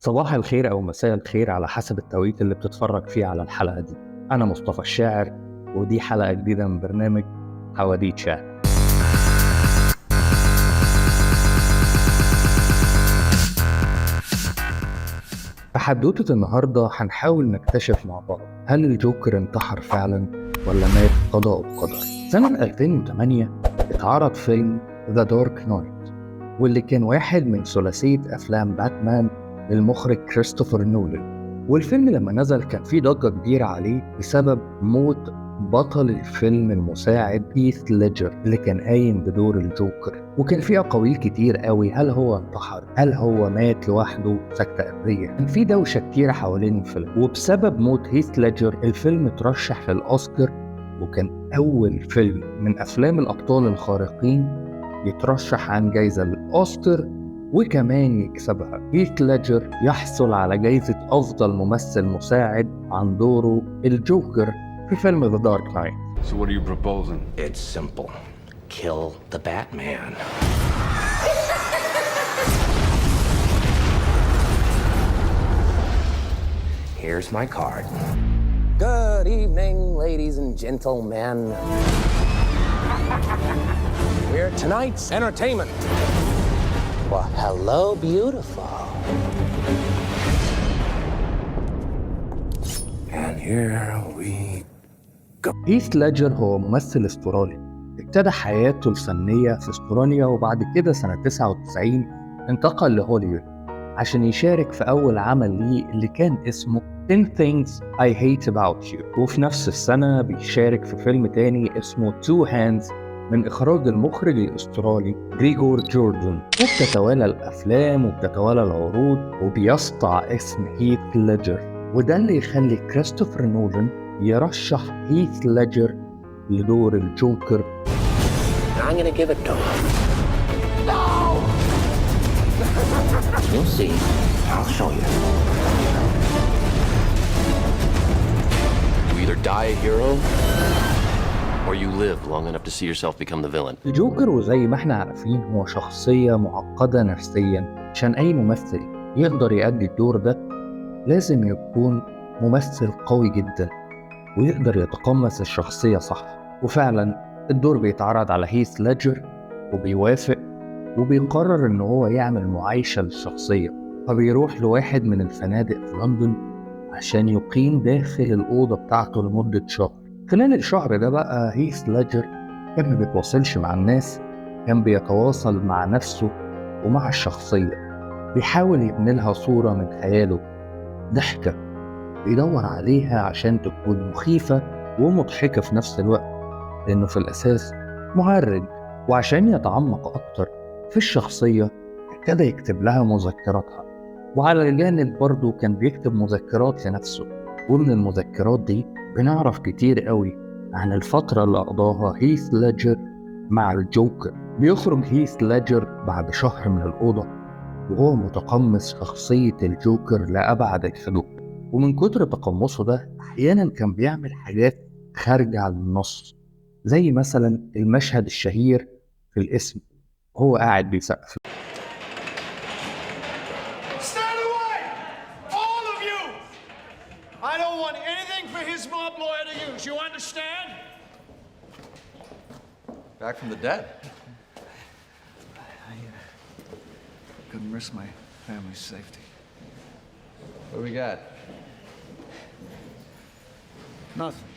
صباح الخير أو مساء الخير على حسب التوقيت اللي بتتفرج فيه على الحلقة دي. أنا مصطفى الشاعر، ودي حلقة جديدة من برنامج حواديت شعر. في حدوتة النهاردة هنحاول نكتشف مع بعض، هل الجوكر انتحر فعلا ولا مات قضاء وقدر؟ سنة 2008 اتعرض فيلم The Dark Knight، واللي كان واحد من ثلاثية أفلام باتمان للمخرج كريستوفر نولان. والفيلم لما نزل كان فيه ضجة كبيرة عليه بسبب موت بطل الفيلم المساعد هيث ليدجر اللي كان قايم بدور الجوكر، وكان فيه أقاويل كتير قوي، هل هو انتحر؟ هل هو مات لوحده سكتة قلبية؟ كان فيه دوشة كتيرة حوالين الفيلم، وبسبب موت هيث ليدجر الفيلم اترشح للأوسكار، وكان أول فيلم من أفلام الأبطال الخارقين يترشح عن جايزة للأوسكار وكمان يكسبها. هيث ليدجر يحصل على جايزة أفضل ممثل مساعد عن دوره الجوكر في فيلم The Dark Knight. So what are you proposing? It's simple. Kill the Batman. Here's my card. Good evening, ladies and gentlemen. We're tonight's entertainment. Well, hello, beautiful. And here we go. هيث ليدجر هو ممثل استرالي، ابتدى حياته الفنية في استراليا، وبعد كده سنة 99 انتقل لهوليوود عشان يشارك في أول عمل ليه اللي كان اسمه 10 Things I Hate About You، وفي نفس السنة بيشارك في فيلم تاني اسمه Two Hands من إخراج المخرج الأسترالي غريغور جوردن. وبتتوالى الأفلام وبتتوالى العروض وبيسطع اسم هيث ليدجر، وده اللي يخلي كريستوفر نولان يرشح هيث ليدجر لدور الجوكر. I'm gonna give it to him. No! You'll see. I'll show you. You either die a hero, or you live long enough to see yourself become the villain. الجوكر وزي ما احنا عارفين هو شخصية معقدة نفسيا، عشان أي ممثل يقدر يأدي الدور ده لازم يكون ممثل قوي جدا ويقدر يتقمص الشخصية صح. وفعلا الدور بيتعرض على هيث ليدجر وبيوافق، وبيقرر ان هو يعمل معايشة للشخصية، فبيروح لواحد من الفنادق في لندن عشان يقيم داخل الأوضة بتاعته لمدة شهر. خلال الشهر ده بقى هيث ليدجر كان ما بيتواصلش مع الناس، كان بيتواصل مع نفسه ومع الشخصية، بيحاول يبني لها صورة من خياله، ضحكة بيدور عليها عشان تكون مخيفة ومضحكة في نفس الوقت، لأنه في الأساس مهرج. وعشان يتعمق أكتر في الشخصية ابتدى يكتب لها مذكراتها، وعلى الجانب برضه كان بيكتب مذكرات لنفسه. ومن المذكرات دي بنعرف كتير قوي عن الفترة اللي قضاها هيث ليدجر مع الجوكر. بيخرج هيث ليدجر بعد شهر من الأوضة وهو متقمص شخصية الجوكر لأبعد الحدود، ومن كتر تقمصه ده أحيانا كان بيعمل حاجات خارجة عن النص، زي مثلا المشهد الشهير في الاسم هو قاعد بيسقف. Stand away! All of you! I don't want anything for his mob lawyer to use, you understand? Back from the dead. I couldn't risk my family's safety. What do we got? Nothing.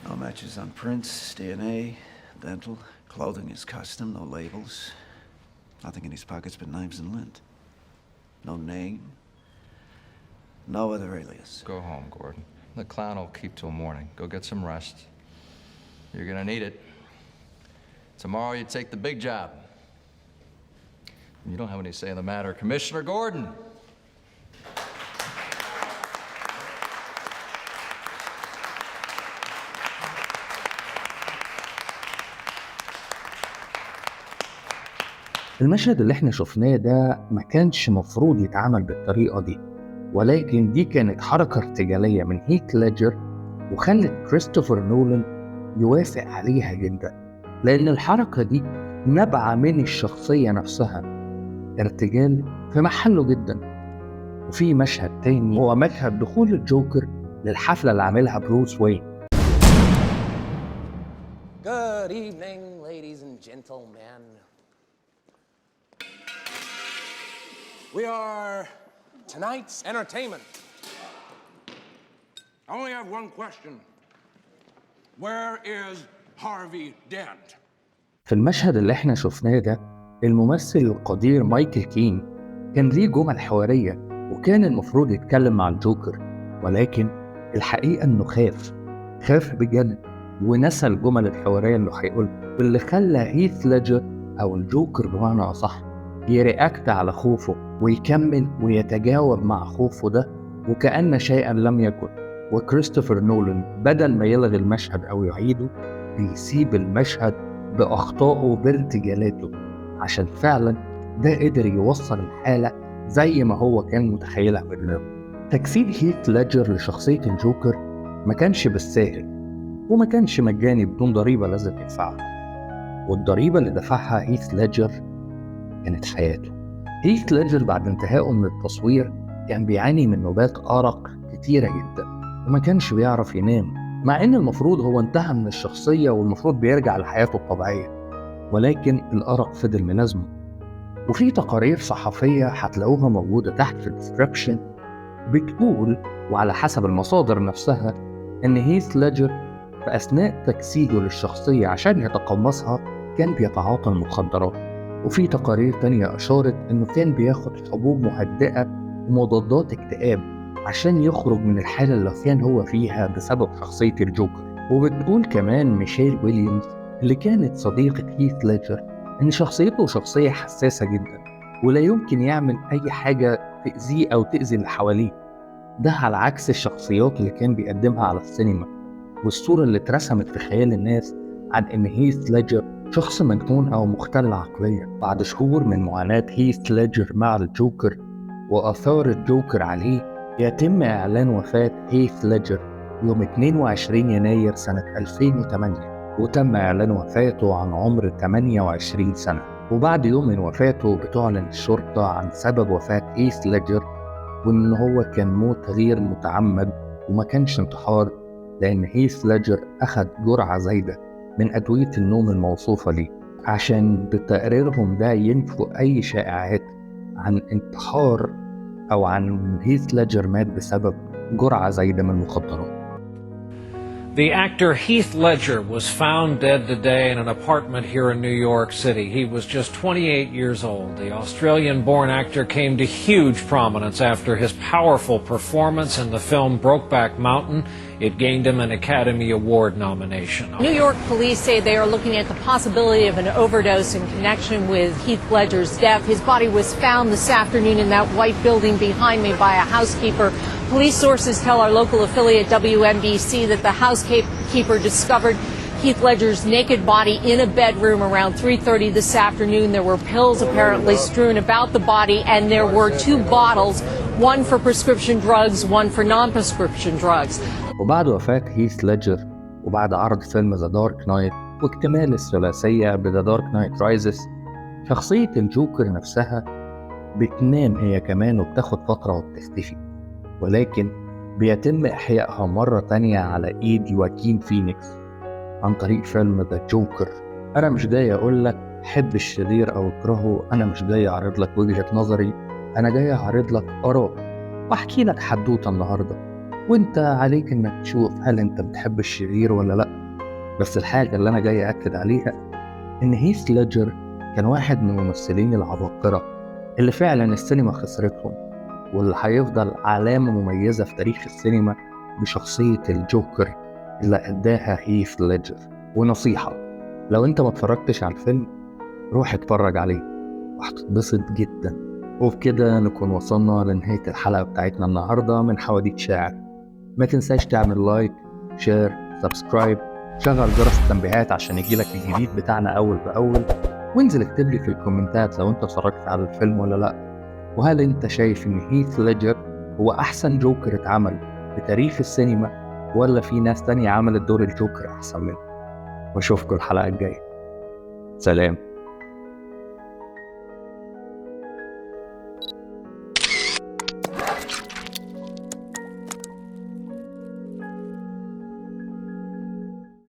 No matches on prints, DNA, dental. Clothing is custom, no labels. Nothing in his pockets but knives and lint. No name. No other alias. Go home, Gordon. The clown will keep till morning. Go get some rest. You're gonna need it. Tomorrow you take the big job. You don't have any say in the matter, Commissioner Gordon. المشهد اللي احنا شفناه ده ما كانش مفروض يتعامل بالطريقة دي، ولكن دي كانت حركة ارتجالية من هيث ليدجر وخلت كريستوفر نولان يوافق عليها جدا، لأن الحركة دي نبع من الشخصية نفسها، ارتجال في محله جدا. وفي مشهد تاني هو مشهد دخول الجوكر للحفلة اللي عاملها بروس وين. Good evening, ladies and gentlemen. We are tonight's entertainment. I only have one question. Where is Harvey Dent? في المشهد اللي احنا شفناه ده الممثل القدير مايكل كين كان ليه جمل حوارية وكان المفروض يتكلم مع الجوكر، ولكن الحقيقة انه خاف بجد ونسى الجمل الحوارية اللي هيقولها، واللي خلى هيث ليدجر او الجوكر بمعنى اصح يرياكت على خوفه ويكمل ويتجاوب مع خوفه ده وكأن شيئا لم يكن. وكريستوفر نولان بدل ما يلغي المشهد او يعيده بيسيب المشهد بأخطائه بارتجالاته، عشان فعلا ده قدر يوصل الحالة زي ما هو كان متخيلها في دماغه. تجسيد هيث ليدجر لشخصية الجوكر ما كانش بالساهل وما كانش مجاني بدون ضريبة لازم يدفعها، والضريبة اللي دفعها هيث ليدجر كانت حياته. هيث ليدجر بعد انتهائه من التصوير كان بيعاني من نوبات أرق كتيرة جدا وما كانش بيعرف ينام، مع ان المفروض هو انتهى من الشخصية والمفروض بيرجع لحياته الطبيعية، ولكن الأرق فضل ملازمه. وفي تقارير صحفية هتلاقوها موجودة تحت في الديسكريبشن بتقول وعلى حسب المصادر نفسها ان هيث ليدجر في أثناء تجسيده للشخصية عشان يتقمصها كان بيتعاطى المخدرات، وفي تقارير تانية أشارت انه كان بياخد حبوب مهدئة ومضادات اكتئاب عشان يخرج من الحالة اللي كان هو فيها بسبب شخصية الجوكر. وبتقول كمان ميشيل ويليامز اللي كانت صديقة هيث ليدجر إن شخصيته شخصية حساسة جدا ولا يمكن يعمل أي حاجة تأذيه أو تأذي اللي حواليه، ده على عكس الشخصيات اللي كان بيقدمها على السينما والصورة اللي اترسمت في خيال الناس عن إن هيث ليدجر شخص مجنون أو مختل عقليا. بعد شهور من معاناة هيث ليدجر مع الجوكر وآثار الجوكر عليه يتم إعلان وفاة هيث ليدجر يوم 22 يناير سنة 2008، وتم إعلان وفاته عن عمر 28 سنة. وبعد يوم من وفاته بتعلن الشرطة عن سبب وفاة هيث ليدجر وإن هو كان موت غير متعمد وما كانش انتحار، لأن هيث ليدجر أخذ جرعة زايدة من أدوية النوم الموصوفة ليه، عشان بتقريرهم ده ينفوا أي شائعات عن انتحار أو عن هيث ليدجر مات بسبب جرعة زايدة من المخدرات. The actor Heath Ledger was found dead today in an apartment here in New York City. He was just 28 years old. The Australian-born actor came to huge prominence after his powerful performance in the film Brokeback Mountain. It gained him an Academy Award nomination. New York police say they are looking at the possibility of an overdose in connection with Heath Ledger's death. His body was found this afternoon in that white building behind me by a housekeeper. Police sources tell our local affiliate WNBC that the housekeeper discovered Heath Ledger's naked body in a bedroom around 3:30 this afternoon. There were pills apparently strewn about the body, and there were 2 bottles, one for prescription drugs, one for non-prescription drugs. وبعد وفاة هيث ليدجر وبعد عرض فيلم ذا دارك نايت واكتمال الثلاثية بذا دارك نايت رايزز، شخصية الجوكر نفسها بتنام هي كمان وبتاخد فترة وبتختفي، ولكن بيتم إحيائها مرة تانية على إيد يواكين فينيكس عن طريق فيلم ذا جوكر. أنا مش جاي أقول لك حب الشرير أو اكرهه، أنا مش جاي أعرض لك وجهة نظري، أنا جاي أعرض لك آراء وأحكي لك حدوتة النهاردة، وأنت عليك إنك تشوف هل أنت بتحب الشرير ولا لأ. بس الحاجة اللي أنا جاي أكد عليها إن هيث ليدجر كان واحد من الممثلين العباقرة اللي فعلا السينما خسرتهم، واللي هيفضل علامة مميزة في تاريخ السينما بشخصية الجوكر اللي أداها هيث ليدجر. ونصيحة، لو أنت ما اتفرجتش على الفيلم روح اتفرج عليه وهتتبسط جدا. وبكده نكون وصلنا لنهاية الحلقة بتاعتنا النهاردة من حواديت شاعر. ما تنساش تعمل لايك، شير، سبسكرايب، شغل جرس التنبيهات عشان يجيلك الجديد بتاعنا أول بأول، وانزل اكتب لي في الكومنتات لو أنت اتفرجت على الفيلم ولا لأ، وهل أنت شايف إن هيث ليدجر هو أحسن جوكر اتعمل في تاريخ السينما ولا في ناس تانية عملت دور الجوكر أحسن منه؟ وأشوفكم الحلقة الجاية. سلام.